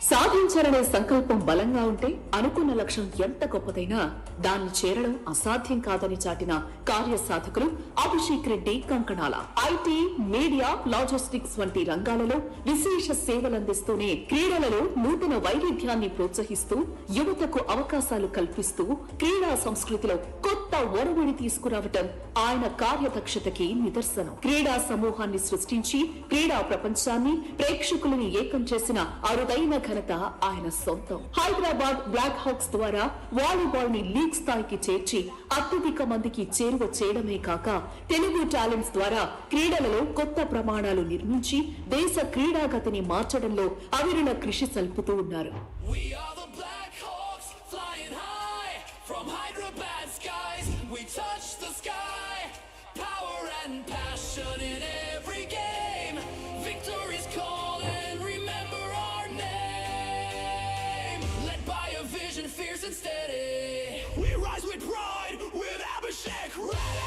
సాధించాలనే సంకల్పం బలంగా ఉంటే అనుకున్న లక్ష్యం ఎంత గొప్పదైనా దాన్ని చేరడం అసాధ్యం కాదని చాటిన కార్యసాధకులు Abhishek Reddy Kankanala. IT, media, logistics వంటి రంగాలలో విశేష సేవలందిస్తూనే క్రీడలలో నూతన వైవిధ్యాన్ని ప్రోత్సహిస్తూ యువతకు అవకాశాలు కల్పిస్తూ క్రీడా సంస్కృతిలో కొత్త ఒరవడి తీసుకురావటం ఆయన కార్యదక్షతకి నిదర్శనం. క్రీడా సమూహాన్ని సృష్టించి క్రీడా ప్రపంచాన్ని ప్రేక్షకులని ఏకం చేసిన అరుదైన ఘనత ఆయన సొంతం. హైదరాబాద్ బ్లాక్ హాక్స్ ద్వారా వాలీబాల్ ని లీగ్ స్థాయికి చేర్చి అత్యధిక మందికి చేరువ చేయడమే కాక తెలుగు టాలెంట్స్ ద్వారా క్రీడలలో కొత్త ప్రమాణాలు నిర్మించి దేశ క్రీడాగతిని మార్చడంలో అవిరళ కృషి సల్పుతూ ఉన్నారు. and steady. We rise with pride with Abhishek Reddy.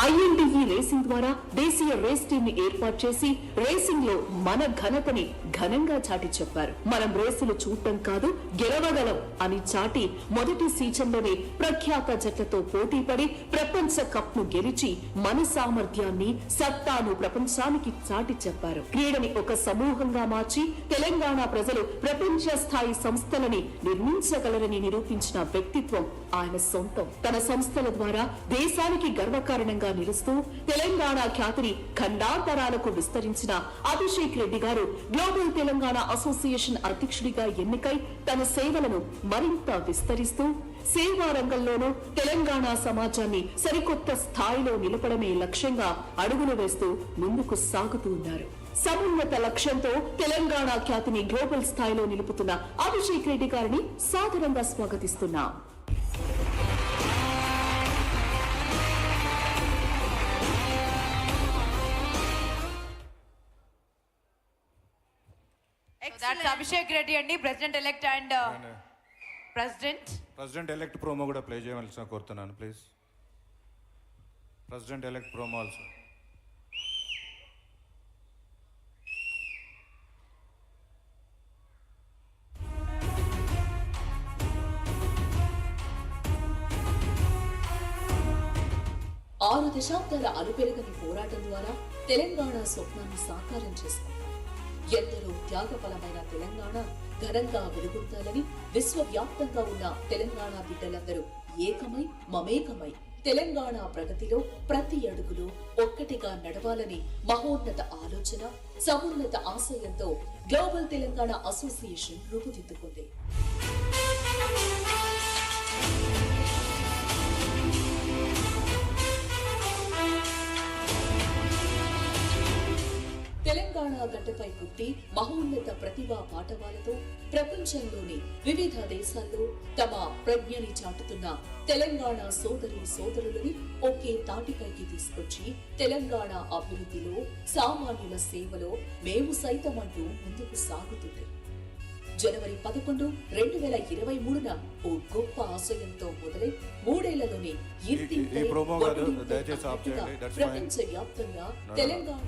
INTE racing ద్వారా దేశీయ రేస్ టీమ్ ని ఏర్పాటు చేసి రేసింగ్ లో మన ఘనతని ఘనంగా చాటి చెప్పారు. మనం రేసులు చూడటం కాదు గెలవగలం అని చాటి మొదటి సీజన్ లోనే ప్రఖ్యాత జట్లతో పోటీ పడి ప్రపంచ కప్ ను గెలిచి మన సామర్థ్యాన్ని సత్తాను ప్రపంచానికి చాటి చెప్పారు. క్రీడని ఒక సమూహంగా మార్చి తెలంగాణ ప్రజలు ప్రపంచ స్థాయి సంస్థలని నిర్మించగలరని నిరూపించిన వ్యక్తిత్వం ఆయన సొంతం. తన సంస్థల ద్వారా దేశానికి గర్వకారణంగా నిలుస్తూ తెలంగాణ ఖ్యాతిని ఖండాంతరాలకు విస్తరించిన అభిషేక్ రెడ్డి గారు గ్లోబల్ తెలంగాణ అసోసియేషన్ అధ్యక్షుడిగా ఎన్నికై తన సేవలను మరింత విస్తరిస్తూ సేవా రంగంలోనూ తెలంగాణ సమాజాన్ని సరికొత్త స్థాయిలో నిలపడమే లక్ష్యంగా అడుగులు వేస్తూ ముందుకు సాగుతూ ఉన్నారు. సమున్నత లక్ష్యంతో తెలంగాణ ఖ్యాతిని గ్లోబల్ స్థాయిలో నిలుపుతున్న అభిషేక్ రెడ్డి గారిని సాదరంగా స్వాగతిస్తున్నాం. That's Abhishek Reddy and President elect and President elect promo kuda play cheyavalsina korutunnanu please. President elect promo also. ఆరు దశాబ్దాల అలుపెరగని పోరాటం ద్వారా తెలంగాణ స్వప్నాన్ని సాకారం చేసుకుంది. ఎందరో త్యాగఫలమైన తెలంగాణ ఘనంగా వెలుగుతాలని విశ్వవ్యాప్తంగా ఉన్న తెలంగాణ బిడ్డలందరూ ఏకమై మమేకమై తెలంగాణ ప్రగతిలో ప్రతి అడుగులో ఒక్కటిగా నడవాలని మహోన్నత ఆలోచన సమున్నత ఆశయంతో గ్లోబల్ తెలంగాణ అసోసియేషన్ రూపుదిద్దుకుంది. తెలంగాణ గడ్డపై పుట్టి మహోన్నత ప్రతిభా పాఠవాలతో ప్రపంచంలోని వివిధ దేశాల్లో తమ ప్రజ్ఞని చాటుతున్న తెలంగాణ సోదరి సోదరులని ఒకే తాటిపైకి తీసుకొచ్చి తెలంగాణ అభివృద్ధిలో సామాన్యుల సేవలో మేము సైతం అంటూ ముందుకు సాగుతుంది. జనవరి 11, 2023న ఓ గొప్ప ఆశయంతో మొదలై మూడేళ్లలోనే ప్రపంచ వ్యాప్తంగా తెలంగాణ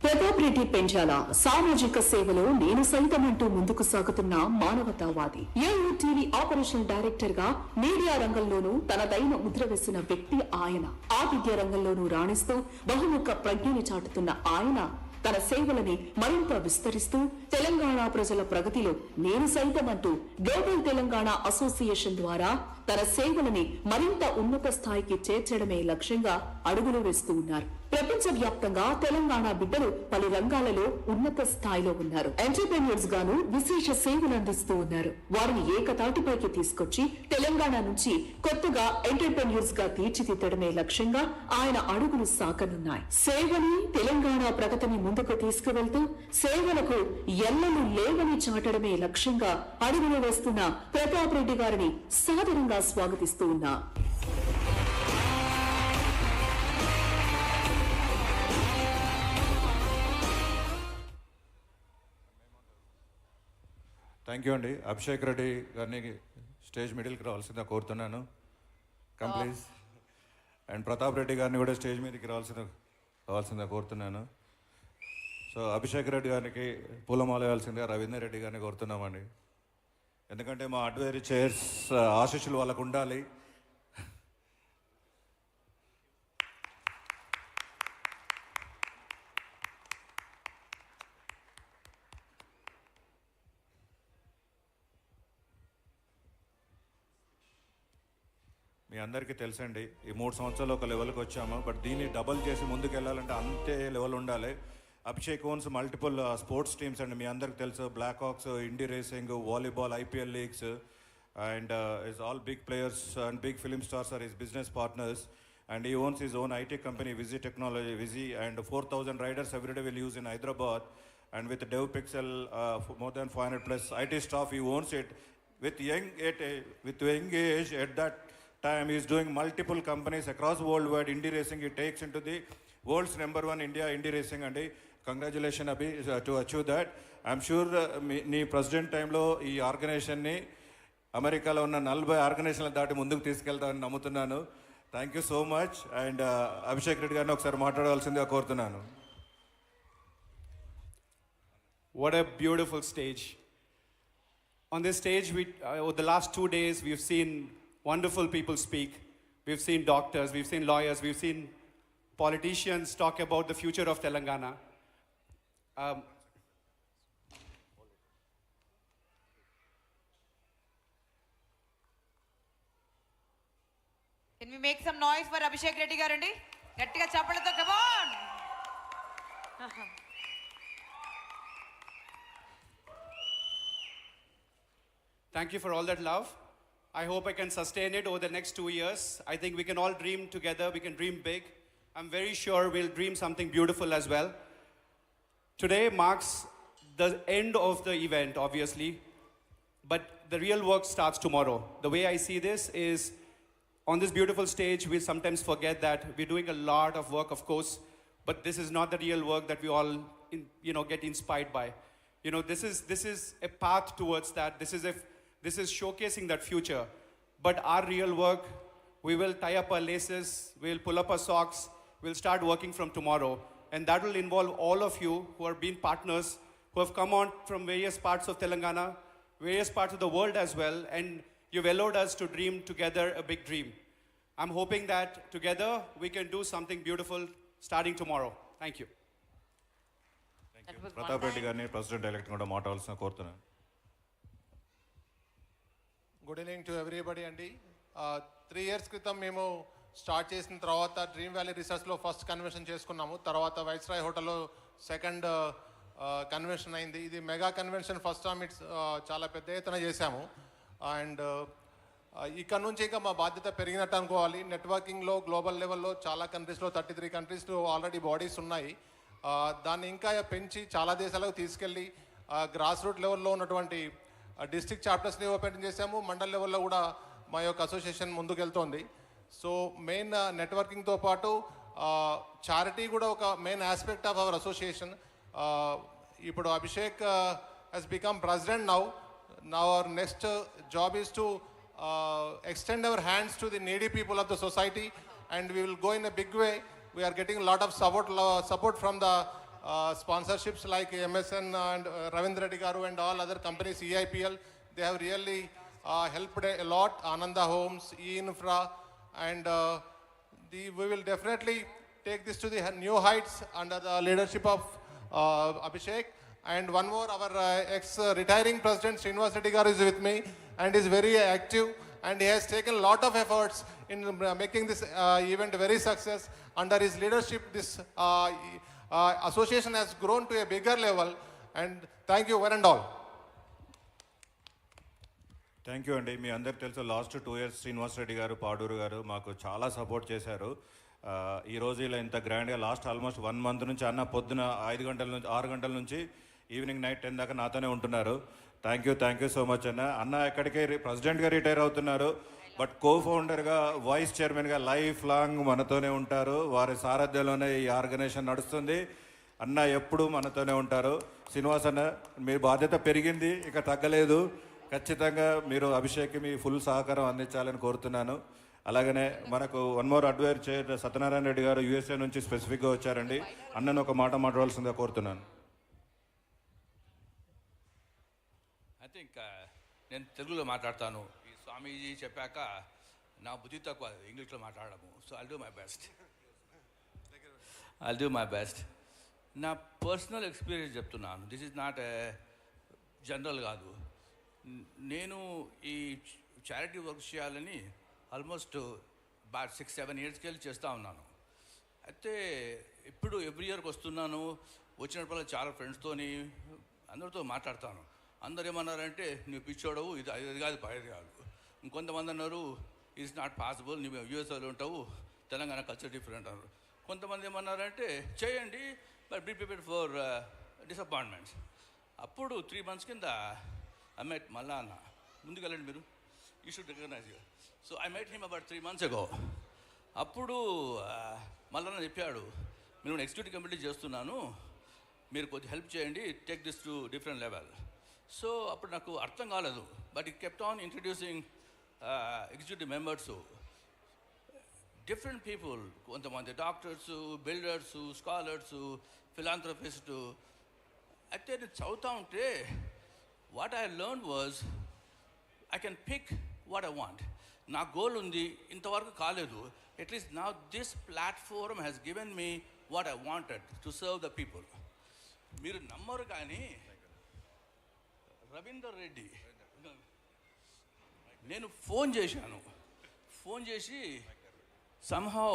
ప్రతాప్ రెడ్డి పెంచాల సామాజిక సేవలో నేను సైతమంటూ ముందుకు సాగుతున్న మానవతావాది. ఏయూటీవీ ఆపరేషన్ డైరెక్టర్ గా మీడియా రంగంలోనూ తనదైన ముద్ర వేసిన వ్యక్తి ఆయన. ఆ విద్యా రంగంలోనూ రాణిస్తూ బహుముఖ ప్రజ్ఞని చాటుతున్న ఆయన తన సేవలని మరింత విస్తరిస్తూ తెలంగాణ ప్రజల ప్రగతిలో నేను సైతమంటూ గ్లోబల్ తెలంగాణ అసోసియేషన్ ద్వారా తన సేవలని మరింత ఉన్నత స్థాయికి చేర్చడమే లక్ష్యంగా అడుగులు వేస్తూ ఉన్నారు. ప్రపంచ వ్యాప్తంగా తెలంగాణ బిడ్డలు పలు రంగాలలో ఉన్నత స్థాయిలో ఉన్నారు. ఎంటర్‌ప్రెన్యూర్స్ గాను విశేష సేవలు అందిస్తూ ఉన్నారు. వారిని ఏకతాటిపైకి తీసుకొచ్చి తెలంగాణ నుంచి కొత్తగా ఎంటర్‌ప్రెన్యూర్స్ గా తీర్చిదిద్దడమే లక్ష్యంగా ఆయన అడుగులు సాగనున్నాయి. సేవని తెలంగాణ ప్రగతిని ముందుకు తీసుకువెళ్తూ సేవలకు ఎల్లలు లేవని చాటడమే లక్ష్యంగా అడుగులు వేస్తున్న ప్రతాప్ రెడ్డి గారిని సాదరంగా స్వాగతిస్తూ ఉన్నా. థ్యాంక్ యూ అండి. అభిషేక్ రెడ్డి గారిని స్టేజ్ మిడిల్కి రావాల్సిందిగా కోరుతున్నాను. Come please. And Pratap Reddy గారిని కూడా స్టేజ్ మీదకి రావాల్సిందిగా కోరుతున్నాను. సో అభిషేక్ రెడ్డి గారికి పూలమాల వేయాల్సిందిగా రవీందర్ రెడ్డి గారిని కోరుతున్నామండి. ఎందుకంటే మా అడ్వైరీ చైర్స్ ఆశీస్సులు వాళ్ళకు ఉండాలి. మీ అందరికీ తెలుసండి, ఈ 3 సంవత్సరాలు ఒక లెవెల్కి వచ్చాము. బట్ దీన్ని డబల్ చేసి ముందుకు వెళ్ళాలంటే అంతే లెవెల్ ఉండాలి. Abhishek owns multiple sports teams అండి. మీ అందరికి తెలుసు, black hawks, indy racing, volleyball, IPL leagues, and is all big players and big film stars are his business partners. And he owns his own IT company, Visi Technology, Visi, and 4,000 riders every day will use in Hyderabad. And with Dev Pixel, more than 500 plus IT staff, he owns it. With young age, at that time, he is doing multiple companies across worldwide. Indy Racing, he takes into the world's #1 India Indy Racing. And congratulations, Abhi, to achieve that. I'm sure నీ president టైంలో ఈ ఆర్గనైజేషన్ని అమెరికాలో ఉన్న 40 ఆర్గనైజేషన్లు దాటి ముందుకు తీసుకెళ్తామని నమ్ముతున్నాను. Thank you so much. And Abhishek Reddy గారిని ఒకసారి మాట్లాడవలసిందిగా కోరుతున్నాను. What a beautiful stage. On this stage, over the last 2 days, we've seen wonderful people speak. We've seen doctors, we've seen lawyers, we've seen politicians talk about the future of Telangana. Can we make some noise for Abhishek Reddy garandi? గట్టిగా చప్పట్లతో come on. Thank you for all that love. I hope I can sustain it over the next 2 years. I think we can all dream together. We can dream big. I'm very sure we'll dream something beautiful as well. Today marks the end of the event, obviously, but the real work starts tomorrow. The way I see this is, on this beautiful stage, we sometimes forget that we're doing a lot of work, of course, but this is not the real work that we all, get inspired by. This is a path towards that. This is showcasing that future. But our real work, we will tie up our laces, we'll pull up our socks, we'll start working from tomorrow. And that will involve all of you who are being partners, who have come on from various parts of Telangana, various parts of the world as well, and you've allowed us to dream together a big dream. I'm hoping that together we can do something beautiful starting tomorrow. Thank you. Pratap Reddy గారిని president elect కూడా మాట్లాడాల్సిన కోరుతున్నాను. Good evening to everybody అండి. 3 years క్రితం మేము start చేసిన తర్వాత dream valley రిసార్ట్స్లో first convention చేసుకున్నాము. తర్వాత వైస్రాయ్ హోటల్లో సెకండ్ కన్వెన్షన్ అయింది. ఇది మెగా కన్వెన్షన్ ఫస్ట్ టైం చాలా పెద్ద ఎత్తున చేశాము. అండ్ ఇక్కడ నుంచి ఇంకా మా బాధ్యత పెరిగినట్టు అనుకోవాలి. నెట్వర్కింగ్లో గ్లోబల్ లెవెల్లో చాలా కంట్రీస్లో 33 కంట్రీస్లో ఆల్రెడీ బాడీస్ ఉన్నాయి. దాన్ని ఇంకా పెంచి చాలా దేశాలకు తీసుకెళ్ళి గ్రాస్ రూట్ లెవెల్లో ఉన్నటువంటి డిస్ట్రిక్ట్ చాప్టర్స్ని ఓపెన్ చేశాము. మండల్ లెవెల్లో కూడా మా యొక్క అసోసియేషన్ ముందుకెళ్తోంది. సో మెయిన్ నెట్వర్కింగ్తో పాటు చారిటీ కూడా ఒక main aspect of our association. ఇప్పుడు Abhishek he's become president now. Our next job is to extend our hands to the needy people of the society, and we will go in a big way. We are getting a lot of support from the sponsorships like MSN and Ravindra Reddy Garu and all other companies, EIPL. They have really helped a lot. Ananda Homes, E-Infra, and we will definitely take this to the new heights under the leadership of Abhishek. And one more, our ex-retiring president Srinivas Reddy Garu is with me and is very active, and he has taken a lot of efforts in making this event very success. Under his leadership, this association has grown to a bigger level, and thank you one and all. Thank you అండి. మీ అందరికి తెలుసు, last 2 years Srinivas Reddy గారు, పాడూరు గారు మాకు చాలా support చేశారు. ఈరోజు ఇలా ఇంత గ్రాండ్గా లాస్ట్ ఆల్మోస్ట్ 1 month నుంచి అన్న పొద్దున 5 గంటల నుంచి 6 గంటల నుంచి ఈవినింగ్ నైట్ 10 దాకా నాతోనే ఉంటున్నారు. థ్యాంక్ యూ సో మచ్ అన్న. అన్న ఎక్కడికి ప్రెసిడెంట్గా రిటైర్ అవుతున్నారు, బట్ కో-ఫౌండర్గా, వైస్ చైర్మన్గా లైఫ్ లాంగ్ మనతోనే ఉంటారు. వారి సారథ్యంలోనే ఈ ఆర్గనైజేషన్ నడుస్తుంది. అన్న ఎప్పుడు మనతోనే ఉంటారు. శ్రీనివాస్ అన్న, మీ బాధ్యత పెరిగింది, ఇక తగ్గలేదు. ఖచ్చితంగా మీరు అభిషేక్కి మీ ఫుల్ సహకారం అందించాలని కోరుతున్నాను. అలాగనే మనకు one more advisor chair Satyanarayana Reddy garu USA నుంచి స్పెసిఫిక్గా వచ్చారండి. అన్నను ఒక మాట మాట్లాడాల్సిందిగా కోరుతున్నాను. ఐ థింక్ నేను తెలుగులో మాట్లాడతాను. ఈ స్వామీజీ చెప్పాక నా బుద్ధి తక్కువ ఇంగ్లీష్లో మాట్లాడము. So I'll do my best. నా పర్సనల్ ఎక్స్పీరియన్స్ చెప్తున్నాను. దిస్ ఈజ్ నాట్ జనరల్ కాదు. నేను ఈ చారిటీ వర్క్ చేయాలని ఆల్మోస్ట్ 6-7 ఇయర్స్కి వెళ్ళి చేస్తూ ఉన్నాను. అయితే ఇప్పుడు ఎవ్రీ ఇయర్కి వస్తున్నాను. వచ్చినప్పుడు చాలా ఫ్రెండ్స్తోని అందరితో మాట్లాడతాను. అందరు ఏమన్నారంటే నువ్వు పిచ్చోడవు, ఇది కాదు పైది కాదు. ఇంకొంతమంది అన్నారు ఇట్స్ నాట్ పాసిబుల్, నువ్వు యూఎస్ఏలో ఉంటావు, తెలంగాణ కల్చర్ డిఫరెంట్ అన్నారు. కొంతమంది ఏమన్నారంటే చేయండి but be prepared for disappointments. అప్పుడు 3 months కింద ఐ మెట్ మల్లాన్న. ముందుకెళ్ళండి మీరు, you should recognise you. So I met him about 3 months ago. అప్పుడు మల్లన్న చెప్పాడు మీరు ఎగ్జిక్యూటివ్ కమిటీ చేస్తున్నాను, మీరు కొద్దిగా హెల్ప్ చేయండి, take this to different level. So అప్పుడు నాకు అర్థం కాలేదు. But it kept on introducing executive members, different people, కొంతమంది డాక్టర్స్, బిల్డర్స్, స్కాలర్స్, ఫిలాంథ్రపిస్ట్. అయితే నేను చదువుతూ ఉంటే what I learn was I can pick what I want. నా గోల్ ఉంది, ఇంతవరకు కాలేదు. At least now this platform has given me what I wanted to serve the people. మీరు నమ్మరు కానీ రవీందర్ రెడ్డి నేను ఫోన్ చేసి సంహౌ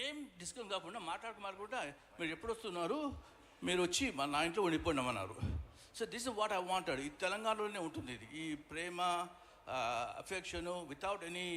ఏం డిస్కస్ కాకుండా మాట్లాడుకుంటా మీరు ఎప్పుడు వస్తున్నారు, మీరు వచ్చి నా ఇంట్లో ఉండిపోయినామన్నారు. So this is what I wanted. ఈ తెలంగాణలోనే ఉంటుంది ఇది, ఈ ప్రేమ, అఫెక్షను, వితౌట్ ఎనీ